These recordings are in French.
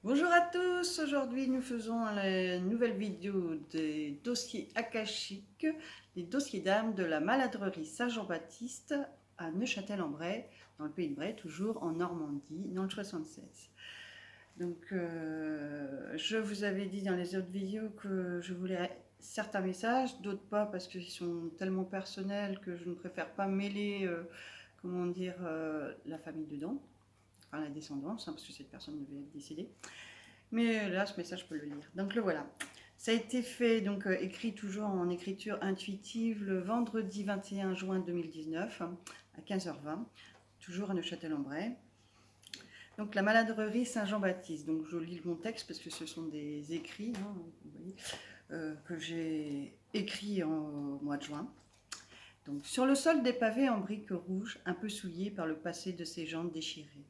Bonjour à tous, aujourd'hui nous faisons la nouvelle vidéo des dossiers akashiques, des dossiers d'âme de la maladrerie Saint-Jean-Baptiste à Neuchâtel-en-Bray, dans le pays de Bray, toujours en Normandie, dans le 76. Donc je vous avais dit dans les autres vidéos que je voulais certains messages, d'autres pas parce qu'ils sont tellement personnels que je ne préfère pas mêler, comment dire, la famille dedans, enfin la descendance, hein, parce que cette personne devait être décédée. Mais là, ce message, je peux le lire. Donc le voilà. Ça a été fait, donc écrit toujours en écriture intuitive, le vendredi 21 juin 2019 à 15h20, toujours à Neuchâtel-en-Bray. Donc la maladrerie Saint-Jean-Baptiste. Donc je lis mon texte parce que ce sont des écrits, hein, vous voyez, que j'ai écrits en mois de juin. Donc sur le sol des pavés en briques rouges, un peu souillés par le passé de ces gens déchirés,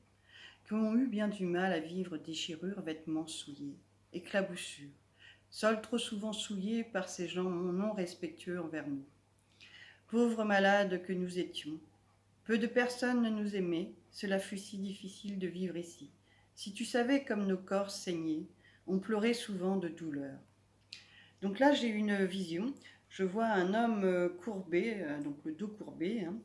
qui ont eu bien du mal à vivre déchirures, vêtements souillés, éclaboussures, sol trop souvent souillé par ces gens non respectueux envers nous. Pauvres malades que nous étions, peu de personnes nous aimaient, cela fut si difficile de vivre ici. Si tu savais comme nos corps saignaient, on pleurait souvent de douleur. Donc là, j'ai une vision. Je vois un homme courbé, donc le dos courbé, hein,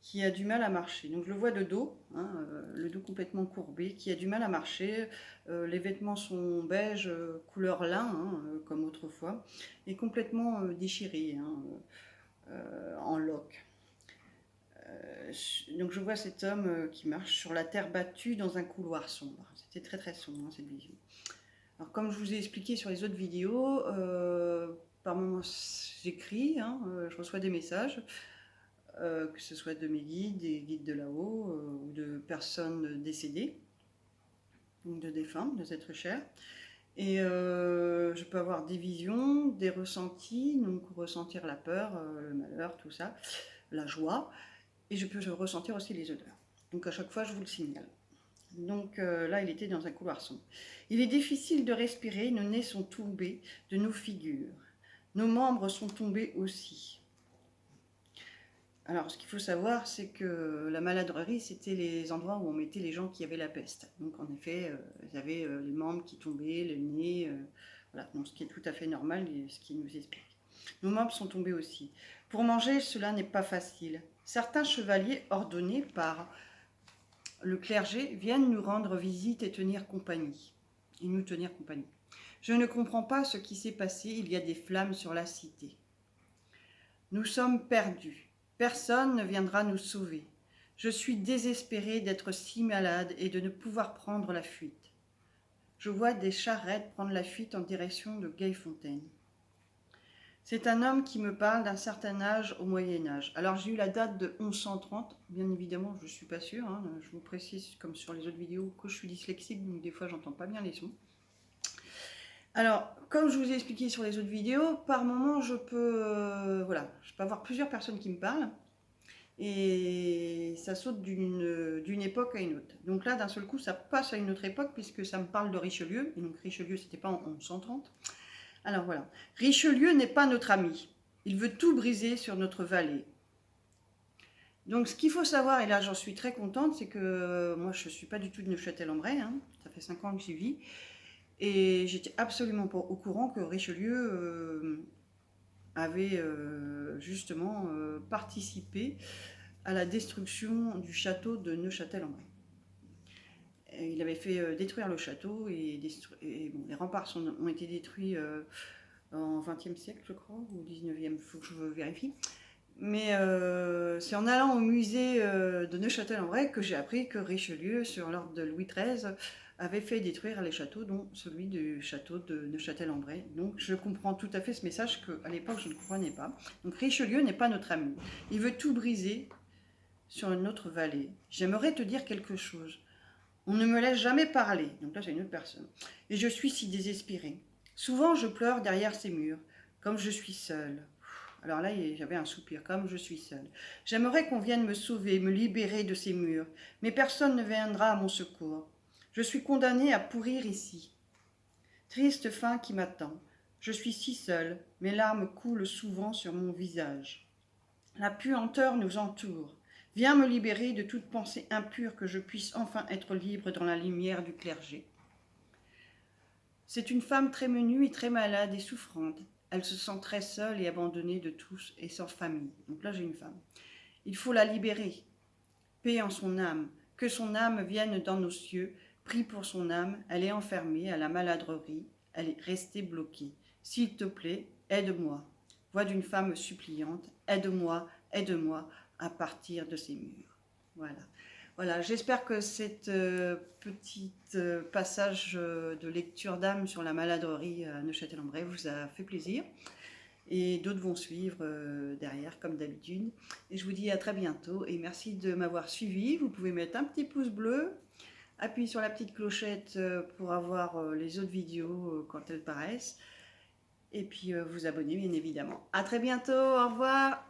qui a du mal à marcher. Donc je le vois de dos, hein, le dos complètement courbé, qui a du mal à marcher. Les vêtements sont beige, couleur lin, hein, comme autrefois, et complètement déchirés, hein, en loques. Donc je vois cet homme qui marche sur la terre battue dans un couloir sombre. C'était très très sombre, hein, cette vision. Alors, comme je vous ai expliqué sur les autres vidéos, par moments j'écris, hein, je reçois des messages, que ce soit de mes guides, des guides de là-haut, ou de personnes décédées, donc de défunts, de êtres chers. Et je peux avoir des visions, des ressentis, donc ressentir la peur, le malheur, tout ça, la joie, et je peux ressentir aussi les odeurs. Donc à chaque fois, je vous le signale. Donc là, il était dans un couloir sombre. Il est difficile de respirer, nos nez sont tombés de nos figures. Nos membres sont tombés aussi. Alors, ce qu'il faut savoir, c'est que la maladrerie, c'était les endroits où on mettait les gens qui avaient la peste. Donc, en effet, ils avaient les membres qui tombaient, le nez, voilà. Donc, ce qui est tout à fait normal, et ce qui nous explique. Nos membres sont tombés aussi. Pour manger, cela n'est pas facile. Certains chevaliers ordonnés par le clergé viennent nous rendre visite et tenir compagnie. Et nous tenir compagnie. Je ne comprends pas ce qui s'est passé, il y a des flammes sur la cité. Nous sommes perdus. Personne ne viendra nous sauver. Je suis désespérée d'être si malade et de ne pouvoir prendre la fuite. Je vois des charrettes prendre la fuite en direction de Gaillefontaine. C'est un homme qui me parle d'un certain âge au Moyen-Âge. Alors j'ai eu la date de 1130, bien évidemment, je ne suis pas sûre. Hein. Je vous précise, comme sur les autres vidéos, que je suis dyslexique, donc des fois j'entends pas bien les sons. Alors, comme je vous ai expliqué sur les autres vidéos, par moment je peux, voilà, je peux avoir plusieurs personnes qui me parlent et ça saute d'une époque à une autre. Donc là, d'un seul coup, ça passe à une autre époque puisque ça me parle de Richelieu. Et donc Richelieu, c'était pas en 1130. Alors voilà, Richelieu n'est pas notre ami. Il veut tout briser sur notre vallée. Donc ce qu'il faut savoir, et là j'en suis très contente, c'est que moi je ne suis pas du tout de Neuchâtel-en-Bray, hein, ça fait 5 ans que j'y vis, et j'étais absolument pas au courant que Richelieu avait justement participé à la destruction du château de Neuchâtel-en-Bray. Il avait fait détruire le château et bon, les remparts ont été détruits en XXe siècle, je crois, ou XIXe, il faut que je vérifie. Mais c'est en allant au musée de Neuchâtel-en-Bray que j'ai appris que Richelieu, sur l'ordre de Louis XIII, avait fait détruire les châteaux, dont celui du château de Neuchâtel-en-Bray. Donc je comprends tout à fait ce message qu'à l'époque je ne comprenais pas. Donc Richelieu n'est pas notre ami. Il veut tout briser sur notre vallée. J'aimerais te dire quelque chose. On ne me laisse jamais parler. Donc là c'est une autre personne. Et je suis si désespérée. Souvent je pleure derrière ces murs, comme je suis seule. Alors là, j'avais un soupir, comme je suis seule. J'aimerais qu'on vienne me sauver, me libérer de ces murs, mais personne ne viendra à mon secours. Je suis condamnée à pourrir ici. Triste fin qui m'attend. Je suis si seule, mes larmes coulent souvent sur mon visage. La puanteur nous entoure. Viens me libérer de toute pensée impure, que je puisse enfin être libre dans la lumière du clergé. C'est une femme très menue et très malade et souffrante. Elle se sent très seule et abandonnée de tous et sans famille. Donc là, j'ai une femme. Il faut la libérer. Paix en son âme. Que son âme vienne dans nos cieux. Prie pour son âme. Elle est enfermée à la maladrerie. Elle est restée bloquée. S'il te plaît, aide-moi. Voix d'une femme suppliante. Aide-moi, aide-moi à partir de ces murs. Voilà. Voilà, j'espère que cette petite passage de lecture d'âme sur la maladrerie à Neuchâtel-en-Bray vous a fait plaisir. Et d'autres vont suivre derrière, comme d'habitude. Et je vous dis à très bientôt et merci de m'avoir suivi. Vous pouvez mettre un petit pouce bleu, appuyer sur la petite clochette pour avoir les autres vidéos quand elles paraissent. Et puis vous abonner, bien évidemment. À très bientôt, au revoir.